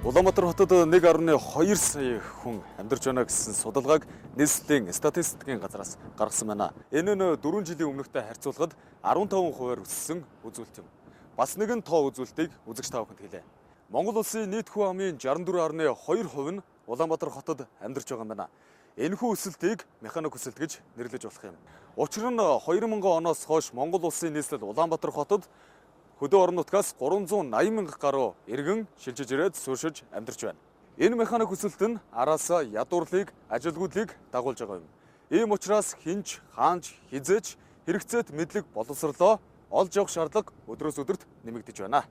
Улаанбаатар хотод 1.2 сая хүн амьдарч байна гэсэн судалгааг нийслэлийн статистикийн газраас гаргасан байна. Энэ нь 4 жилийн өмнөхтэй харьцуулахад 15%-аар өссөн үзүүлэлт юм. Бас нэгэн тоо үзүүлэлтийг үзэгч та бүхэнд хэлье. Монгол улсын нийт хүн амын 64.2% нь Улаанбаатар хотод амьдарч байгаа юм байна. Энэхүү өсөлтийг механик өсөлт гэж нэрлэж болох юм. Учир нь 2000 оноос хойш Монгол улсын нийслэл Улаанбаатар хотод хөдөө орон нутгаас 380 мянга гаруй иргэн шилжиж ирээд сууршиж амьдарч байна. Энэ механик өсөлт нь араасаа ядуурлыг, ажилгүйдлийг дагуулж байгаа юм. Ийм учраас хинч, хаанч, хизээч хэрэгцээт мэдлэг боловсрлоо олж явах шаардлага өдрөөс өдөрт нэмэгдэж байна.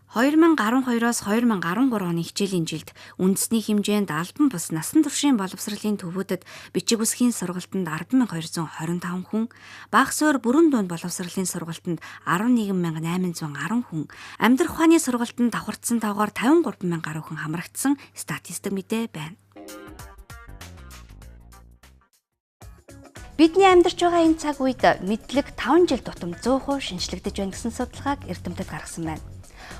2012-оос 2013 оны хичээлийн жилд үндэсний хэмжээнд албан бус насан туршийн боловсролын төвүүдэд бичиг үсгийн сургалтанд 10,225 хүн, бага суур бүрэн дунд боловсролын сургалтанд 11,810 хүн, амьдрах ухааны сургалтанд давхардсан тоогоор 53,000 гаруй хүн хамрагдсан статистик мэдээ байна. Бидний амьдарч байгаа энэ цаг үед мэдлэг 5 жил тутам 100% шинжлэгдэж байна гэсэн судалгааг Эрдэмтэд гаргасан байна.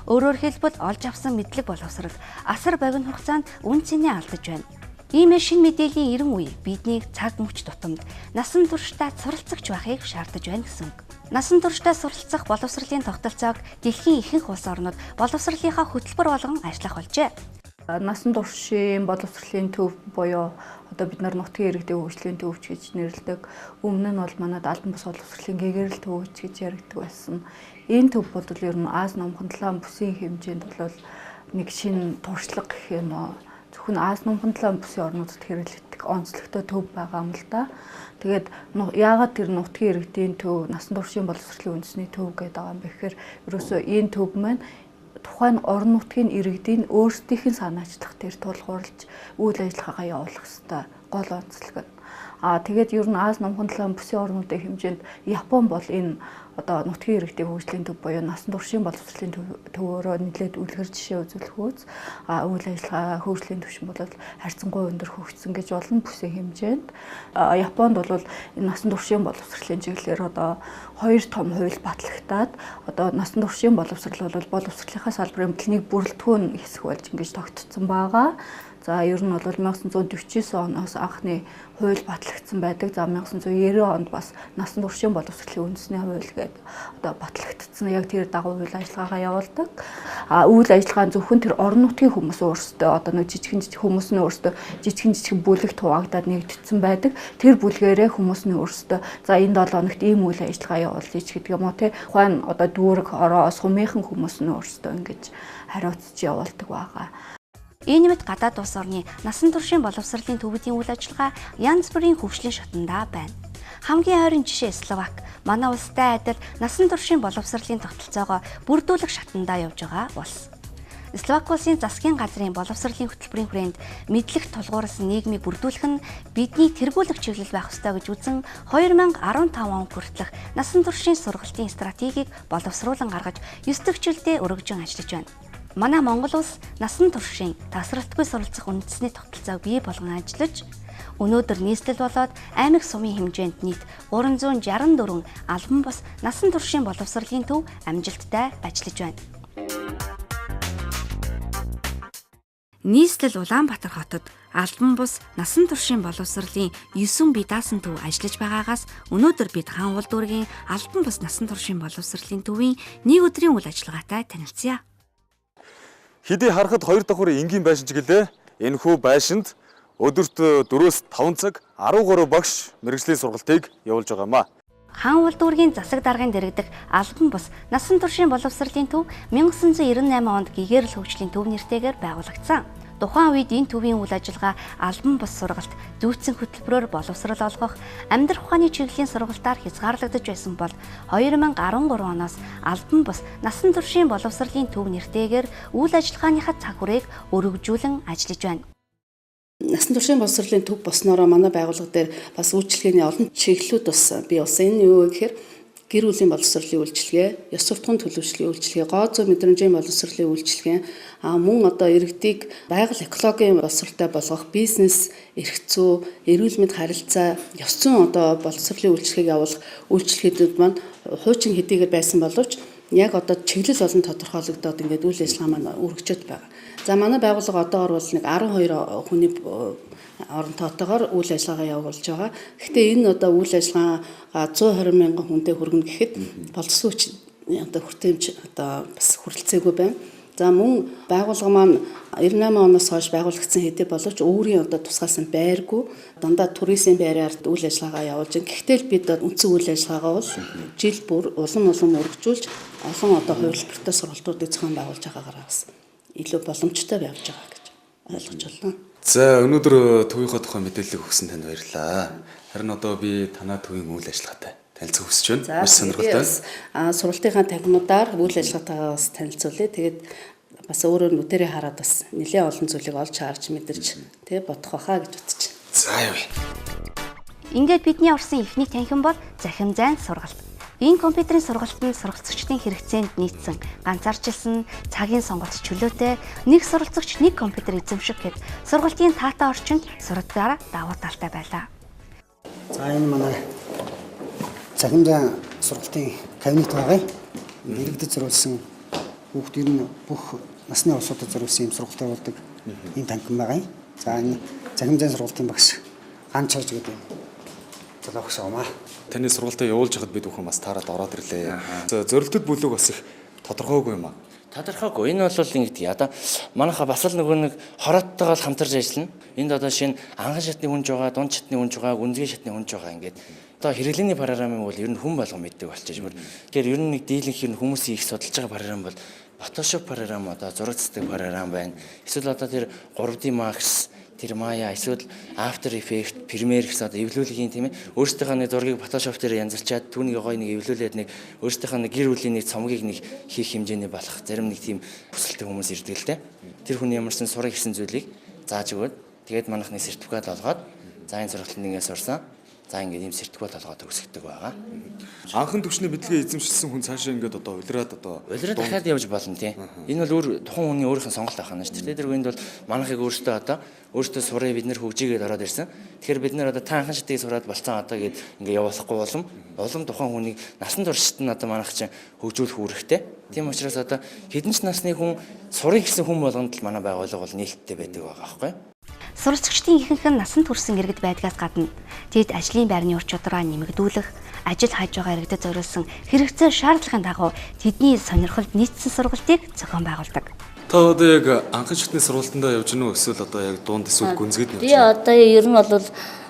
Өөрөөр хэлбэл олж авсан мэдлэг боловсрол асар богино хугацаанд үн цэнээ алдаж байна. Иймээс шинэ мэдээллийн эрен үе биднийг цаг мөч тутамд насан туршдаа суралцагч байхыг шаардаж байна гэсэн үг. Насан туршдаа суралцах боловсролын тогтолцоог дэлхийн ихэнх улс орнууд боловсролынхаа хөтөлбөр болгон ажиллах болжээ. Насан туршийн боловсролын төв буюу одоо бид нар нутгийн иргэдийн хөгжлийн төвч гэж нэрлэдэг. Өмнө нь бол манайд албан бус боловсролын гэгэрэл төвч гэж яригддаг байсан. Энэ төв бол ер нь Аз номхон талаан бүсийн хэмжээнд бол нэг шинэ туршлага гэх юм уу. Зөвхөн Аз номхон талаан бүсийн орнуудад хэрэглэгдэх онцлогтой төв байгаа юм л да. Тэгээд яагаад тэр нутгийн иргэдийн төв, насан туршийн боловсролын үндэсний төв гэдэг байгаа юм бэ гэхээр ерөөсөө энэ төв маань тухайн орон нутгийн иргэдийн өөрсдийнх нь санаачлах тэр тулгуурлаж үйл ажиллагаагаа явуулах ёстой гол онцлог нь. Тэгээд ер нь Аз номхон талаан бүсийн орнуудын хэмжээнд Япон бол энэ одоо нутгийн иргэдийн хөгжлийн төв буюу насан туршийн боловсролын төвөөрөө нэлээд үлгэр жишээ үзүүлэхүүц үйл ажиллагаа хөгжлийн түвшин бол харьцангуй өндөр хөгжсөн гэж болно бүсийн хэмжээнд. Японд бол энэ насан туршийн боловсролын чиглэлээр одоо 2 том хууль батлагдаад одоо насан туршийн боловсрол бол боловсролынхаа салбарын бүлнийг бүрэлдэхүүн хэсэг болж ингэж тогтцсон байгаа. За ер нь бол 1949 оноос анхны хууль батлагдсан байдаг. За 1990 онд бас насан туршийн боловсролын үндэсний хууль гэдэг одоо батлагдсан. Яг тэр дагуу үйл ажиллагаагаа явуулдаг. Үйл ажиллагаа зөвхөн тэр орон нутгийн хүмүүс өөрсдөө одоо нэг жижигэн хүмүүс нь өөрсдөө жижигэн бүлэгт хуваагдаад нэгдсэн байдаг. Тэр бүлгээрээ хүмүүс нь өөрсдөө за энэ 7 хоногт ийм үйл ажиллагаа явуулъя гэдэг юм уу те. Ухаан одоо дүүрэг ороо сумынхан хүмүүс нь өөрсдөө ингэж хариуцж явуулдаг байгаа. Энэ мэт гадаад улс орны насан туршийн боловсролын төвүүдийн үйл ажиллагаа янз бүрийн хөгжлийн шатандаа байна. Хамгийн ойрын жишээ Словак. Манай улстай адил насан туршийн боловсролын тогтолцоогоо бүрдүүлэх шатандаа явж байгаа улс. Словак улсын засгийн газрын боловсролын хөтөлбөрийн хүрээнд мэдлэг тулгуурласан нийгмийг бүрдүүлэх нь бидний тэргүүлэх чиглэл байх ёстой гэж үзэн 2015 он хүртэлх насан туршийн сургалтын стратегийг боловсруулан гаргаж 9 дэх жилдээ өргөжин ажиллаж байна. Манай Монгол улс насан туршийн тасралтгүй суралцах үндэсний тогтолцоог бий болгон ажиллаж өнөөдөр нийслэл болоод аймаг сумын хэмжээнд нийт 364 албан бус насан туршийн боловсролын төв амжилттай ажиллаж байна. Нийслэл Улаанбаатар хотод албан бус насан туршийн боловсролын 9 бие даасан төв ажиллаж байгаагаас өнөөдөр бид хаан улд дүүргийн албан бус насан туршийн боловсролын төвийн нэг өдрийн үйл ажиллагаатай танилцъя. Хэдий харахад 2 давхар энгийн байшин ч гэлээ. Энэхүү байшинд өдөрт 4-5 цаг 13 багш мэргэжлийн сургалтыг явуулж байгаа юм а. Хаан улд дүүргийн засаг даргын дэргэдэх албан бус насан туршийн боловсролын төв 1998 онд гэгэрэл хөгжлийн төв нэртэйгээр байгуулагдсан. Тухайн үед энэ төвийн үйл ажиллагаа албан бус сургалт, зүйцэн хөтөлбөрөөр боловсрол олгох, амьдрах ухааны чиглэлийн сургалтаар хязгаарлагдаж байсан бол 2013 оноос албан бус насан туршийн боловсролын төв нэртэйгээр үйл ажиллагааныхаа цаг хүрээг өргөжүүлэн ажиллаж байна. Насан туршийн боловсролын төв болсноороо манай байгууллага дээр бас үйлчилгээний олон чиглэлүүд бас бий болсон. Энэ юу вэ гэхээр гэр бүлийн боловсролын үйлчилгээ, ёс суртахуун төлөвшлийн үйлчилгээ, гоо зөө мэдрэмжийн боловсролын үйлчилгээ, мөн одоо иргэдийг байгаль экологийн боловсролтой болгох бизнес, эрх зүй, эрүүл мэнд харилцаа, ёс зүйн одоо боловсролын үйлчилгээг явуулах үйлчилгээдүүд маань хуучин хэдийгээр байсан боловч яг одоо чиглэл олон тодорхойлогдоод ингээд үйл ажиллагаа маань өргөжөд байгаа. За манай байгууллага одоогор бол нэг 12 хүний орон тоотойгоор үйл ажиллагаа явуулж байгаа. Гэхдээ энэ одоо үйл ажиллагаа 120 мянган хүнтэй хүргэнэ гэхэд боловсон хүч одоо хүртээмж одоо бас хүрэлцээгүй байна. За мөн байгууллага маань 98 оноос хойш байгуулагдсан хэдий боловч өөрийн одоо тусгаалсан байргүй дандаа туризмын байраар үйл ажиллагаа явуулж байна. Гэхдээ л бид үндсэн үйл ажиллагаагаа бол жил бүр улам өргөжүүлж олон одоо хувилбартай сургалтуудыг зохион байгуулж байгаагаар бас илүү боломжтой явж байгаа гэж ойлгож байна. За өнөөдөр төвийнхөө тухай мэдээлэл өгсөн танд баярлалаа. Харин одоо би танаа төвийн үйл ажиллагаатай танилцах хүсэж байна. Маш сонирхолтой. Сургалтынхаа танхимудаар үйл ажиллагаатай бас танилцуулъя. Тэгээд бас өөрөө нүдэрээ хараад бас нэлээд олон зүйлийг олж харж мэдэрч тэгээ бодох байхаа гэж бодож байна. За явъя. Ингээд бидний орсон эхний танхим бол захим зайн сургалт. Энэ компьютерийн сургалтанд сургалтчдын хэрэгцээнд нийцсэн ганцаарчилсан цагийн сонголт чөлөөтэй нэг суралцагч нэг компьютер эзэмших гэд сургалтын таатай орчинд сурагчдаараа давуу талтай байлаа. За энэ манай захим зайн сургалтын кабинет байгаа. Иргэдэд зориулсан хүүхдүүд нь бүх насны улсуудад зориулсан юм сургалт явуулдаг ийм танхим байгаа. За энэ захим зайн сургалтын багш ганц чарж гэдэг юм. Залуугч амаа. Таны сургалтаа явуулж хахад бид бүхэн бас таарад ороод ирлээ. За зорилтод бүлэг бас их тодорхойгүй юм аа. Тодорхойгүй. Энэ бол ингэдэг. Одоо манайха бас л нөгөө нэг хорооттойгоо хамтарч ажиллана. Энд одоо шинэ анхан шатны хүнж байгаа, дунд шатны хүнж байгаа, гүнзгий шатны хүнж байгаа ингээд. Одоо хэрэглээний програмын бол ер нь хүн болго мэддэг болчихж байна. Тэгэхээр ер нь нэг дийлэнх ер нь хүмүүсийн их судалж байгаа програм бол Photoshop програм одоо зураг цэцдэг програм байна. Эсвэл одоо тэр 3D Max тэр Maya эсвэл After Effects, Premiere гэсэн одоо эвлүүлгийн тийм ээ. Өөрсдийнхөө нэг зургийг Photoshop дээр янзалчаад түүнийг гоё нэг эвлүүлээд нэг өөрсдийнхөө нэг гэр бүлийн нэг цомгийг нэг хийх хэмжээний болох зарим нэг тийм хүсэлтэй хүмүүс ирдэг л дээ. Тэр хүн ямарсан сурах гэсэн зүйлийг зааж өгөөд тэгээд манайхны сертификат олгоод за энэ сургалтанд ингээд сурсан. За ингээд ийм сертификат олгоод өгсгдөг байгаа. Анхан төвчний мэдлэгээ эзэмшилсэн хүн цаашаа ингээд одоо улираад дахиад явж болно тий. Энэ бол өөр тухайн хүний өөрийнх нь сонголт авах нь шүү дээ. Тэр үнд бол манайхыг өөртөө сурыг бид нэр хөгжигээд ороод ирсэн. Тэгэхээр бид нэр одоо та анхан шатыг сураад болцсон одоо гээд ингээд явуулахгүй улам тухайн хүнийг насан туршид нь одоо манайх чинь хөгжүүлэх үүрэгтэй. Тийм учраас одоо хэдэн ч насны хүн сурыг гэсэн хүн болгонд л манай байгууллага бол нээлттэй байдаг байгаа байхгүй. Суралцагчдын ихэнх нь насанд хүрсэн иргэд байдгаас гадна тэд ажлын байрны ур чадвараа нэмэгдүүлэх, ажил хайж байгаа иргэдэд зориулсан хэрэгцээ шаардлагын дагуу тэдний сонирхолд нийцсэн сургалтыг зохион байгуулдаг. Та одоо яг анхан шатны сургалтандаа явж гэнэ үү эсвэл одоо яг дунд эсвэл гүнзгийд нь явж би одоо ер нь бол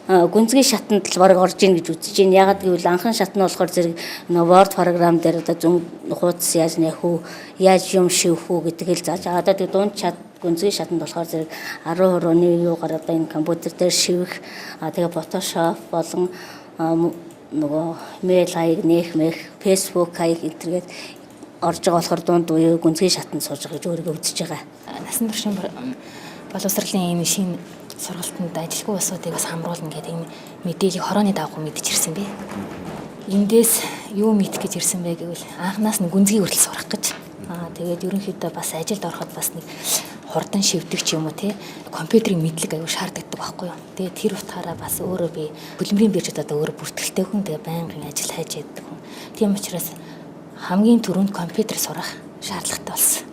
гүнзгий шатанд л бараг орж ийн гэж үзэж байна. Ягаад гэвэл анхан шат нь болохоор зэрэг Word програм дээр одоо зүүн хуудас яаж нэх үү, яаж юм шивэх үү гэдгийг л зааж байгаа. Одоо дунд шат гүнзгий шатанд болохоор зэрэг 10 оны юугаар одоо энэ компьютер дээр шивэх, тэгээ Photoshop болон нөгөө мэйл хаяг нэх, Facebook хаяг энтергээд орж байгаа болохоор дунд уу гүнзгий шатанд сууж байгаа гэж өөрийгөө үзэж байгаа. Насан туршийн боловсролын энэ шинэ сургалтанд ажилгүй усуудыг бас хамруулна гэдэг энэ мэдээллийг хорооны дагуу мэдчихэрсэн бэ. Эндээс юу мэдэх гэж ирсэн бэ гэвэл анханаас нь гүнзгий хүртэл сурах гэж. Тэгээд ерөнхийдөө бас ажилд ороход бас нэг хурдан шивдэг ч юм уу тий компьютерийн мэдлэг аюул шаарддаг байхгүй юу. Тэгээд тэр утгаараа бас өөрөө би хөдөлмөрийн биржид одоо өөрөө бүртгэлтэй хүн тэгээд байнгын ажил хайж яддаг хүн. Тийм учраас хамгийн түрүүнд компьютер сурах шаардлагатай болсон.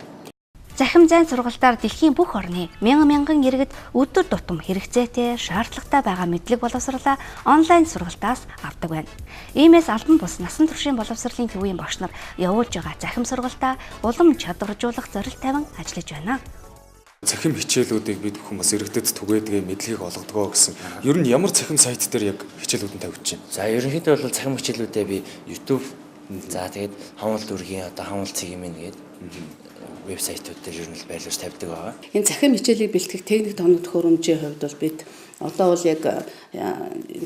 Захим зайн сургалтаар дэлхийн бүх орны мянган иргэд өдөр тутам хэрэгцээтэй, шаардлагатай байгаа мэдлэг боловсруулаа онлайн сургалтаас авдаг байна. Иймээс албан бус насан туршийн боловсролын төвийн багш нар явуулж байгаа захим сургалтаа улам чадваржуулах зорилт тавин ажиллаж байна. Захим хичээлүүдийг бид бүхэн бас иргэдэд түгээдгээ мэдлэгийг олгодгоо гэсэн. Ер нь ямар захим сайт дээр яг хичээлүүд нь тавьж байна? За ерөнхийдөө бол захим хичээлүүдээ би YouTube за тэгээд хавал дүргийн одоо хавал цэгийн гээд вебсайтууд дээр ер нь байрлуулж тавьдаг байгаа. Энэ захим хичээлийг бэлтгэх техник тоног төхөөрөмжийн хувьд бол бид одоо бол яг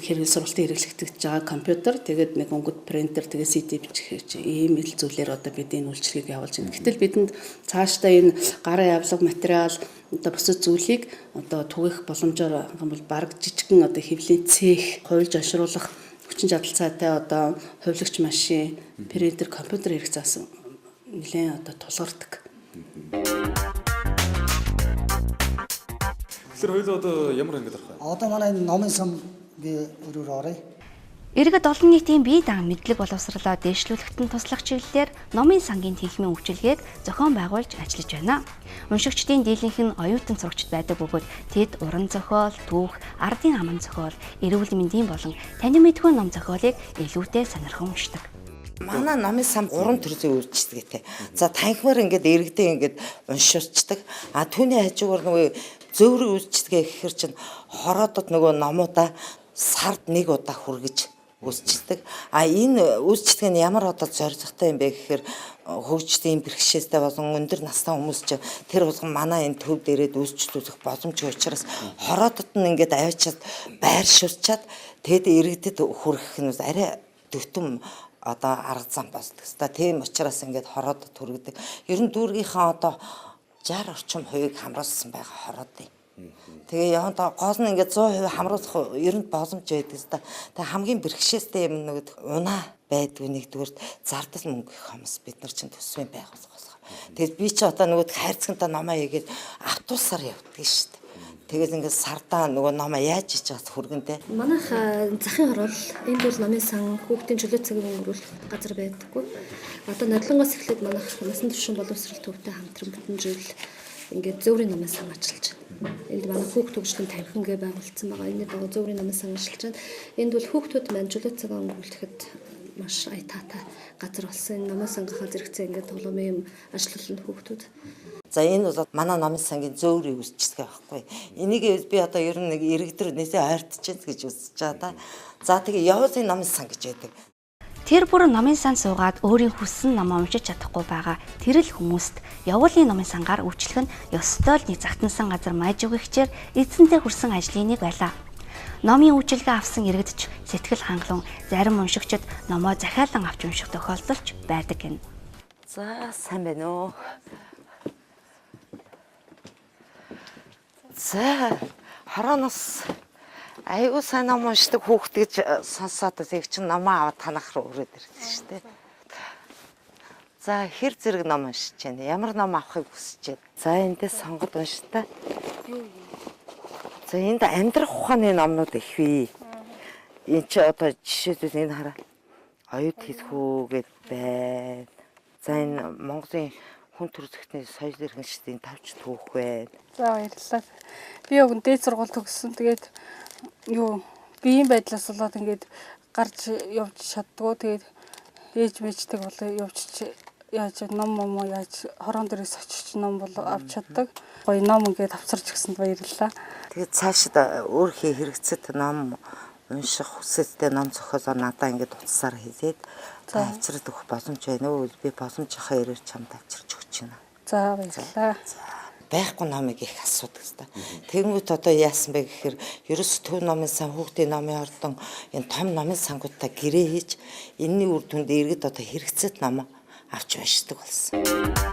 хэрэг сургалтын хэрэглэгдэж байгаа компьютер тэгээд нэг өнгөт принтер тэгээд CD бичих ийм ил зүйлээр одоо бид энэ үйлчлэгийг явуулж байна. Гэтэл бидэнд цаашдаа энэ гарын авлага материал одоо бусад зүйлийг одоо түгэх боломжоор бол баг жижигхэн одоо хэвлэлийн цех, хувилж аншруулах хүчин чадалцаатай одоо хувилагч машин, принтер, компьютер хэрэгцээ заасан нэлээд одоо тулгардаг. Тэр хоёул одоо ямар ангид орох вэ? Одоо манай энэ номын сан би өрөөр оръё. Иргэд олон нийтийн бие даан мэдлэг боловсролоо дээшлүүлэхэд нь туслах чиглэлээр номын сангийн тэнхимийн үйлчилгээг зохион байгуулж ажиллаж байна. Уншигчдын дийлэнх нь оюутан сурагчид байдаг бөгөөд тэд уран зохиол, түүх, ардын аман зохиол, эрүүл мэндийн болон танин мэдгүй ном зохиолыг илүүтэй сонирхон уншдаг. Манай номын сан 3 төрлийн үйлчлэгээ те. За танхимаар ингээд иргэдээ ингээд уншуулцдаг. А түүний хажуугаар нөгөө зөөврийн үйлчлэгээ гэхэр чинь хороодод нөгөө номуудаа сард 1 удаа хүргэж үүсчихдэг. А энэ үйлчлэг нь ямар одоо зорилготой юм бэ гэхээр хөгжлийн бэрхшээлтэй болон өндөр настай хүмүүс ч тэр болгон манай энэ төв дээрээд үйлчлүүлэх боломжтой учраас хороодод нь ингээд аваачаад байршуулчаад тэгэд иргэдэд хүргэх нь арай дөтөм одоо арга зам болдог. Тийм учраас ингээд хороодод хүргэдэг. Ер нь дүүргийнхаа одоо 60 орчим хувийг хамруулсан байгаа хороодын. Тэгээ яонда гол нь ингээд 100% хамруулах ер нь боломж байдаг л да. Тэгээ хамгийн бэрхшээлтэй юм нэг унаа байдгүй нэгдүгээр зардал мөнгө их хүмүүс бид нар чинь төсвийн байгууллага болохоор. Тэгээд би чи одоо нөгөө хайрцагтаа номоо хийгээд автобусаар явдаг шүү дээ. Тэгээд ингээд сардаа нөгөө номоо яаж хийж чаас хүргэнтэй. Манайх захын хорол энд бол номын сан хүүхдийн чөлөө цагийн өнгөрүүлэх газар байдаггүй. Одоо нодлонгоос эхлээд манайх насан туршийн боловсрол төвтэй хамтран бүтэн жил ингээд зөөврийн номын сан ажиллаж байна. Энд манай хүүхд төгслийн танхимгээ байгуулсан байгаа. Энд байгаа зөөврийн номын сан ажиллаж байна. Энд бол хүүхдүүд маань чөлөө цагаа өнгөрүүлэхэд маш аятаатай газар болсон. Энэ номын сангийнхаа зэрэгцээ ингээд тоглоомын юм ажиллуулсан хүүхдүүд. За энэ бол манай номын сангийн зөөврийн үйлчлэгээ байхгүй. Энийг би одоо ер нь нэг иргэдэр нээсээ ойртож гэж үзэж байгаа да. За тэгээ явуулын номын сан гэж байдаг. Тэр бүр номын сан суугаад өөрийн хүссэн номоо уншиж чадахгүй байгаа тэрл хүмүүст явуулын номын сангаар үйлчлэх нь ёстой л нэг загтансан газар майж өгөх хичээр эзэнтэй хүрсэн ажлын нэг байлаа. Номын үйлчлэгээ авсан иргэдч сэтгэл хангалуун зарим уншигчид номоо захиалан авч унших тохиолдолч байдаг гэнэ. За сайн байна уу. За хорооноос аюу сайн ном уншдаг хүүхд гэж сонсоод тэг чин номоо аваад танах руу өрөөд ирсэн шүү дээ. За хэр зэрэг ном уншиж байна? Ямар ном авахыг хүсэж байна? За эндээс сонгоод унштай. За энд амьдрах ухааны номнууд их бий. Энд чи одоо жишээлбэл энэ хараа. Оюут хэлхүү гэд байна. За энэ Монголын хүн төрөлхтний соёл иргэншлийн 5 түүх байна. За баярлалаа. Би өгөн дээд сургууль төгссөн. Тэгээд биеийн байдлаас болоод ингээд гарч явж чаддгүй. Тэгээд ээж мэждэг болоо явж яаж ном яаж хорон дээрээс очиж ном болоо авч чаддаг. Гоё ном ингээд авчирч гисэнд баярлалаа. Тэгээд цаашид өөрхий хэрэгцэд ном унших хүсэлтэй ном зохиолоо надаа ингээд утсаар хэлээд авчирд өгөх боломж байна уу? Би боломжийнхаа ирээр чамд авчирч өгч байна. За баярлалаа. Байхгүй номыг их асуудаг хэвээр. Тэнгүүт одоо яасан бэ гэхээр ерөөс төв номын сан хүүхдийн номын ордон энэ том номын сангуудаа гэрээ хийж энэний үр дүнд иргэд одоо хэрэгцээт ном авч уншдаг болсон.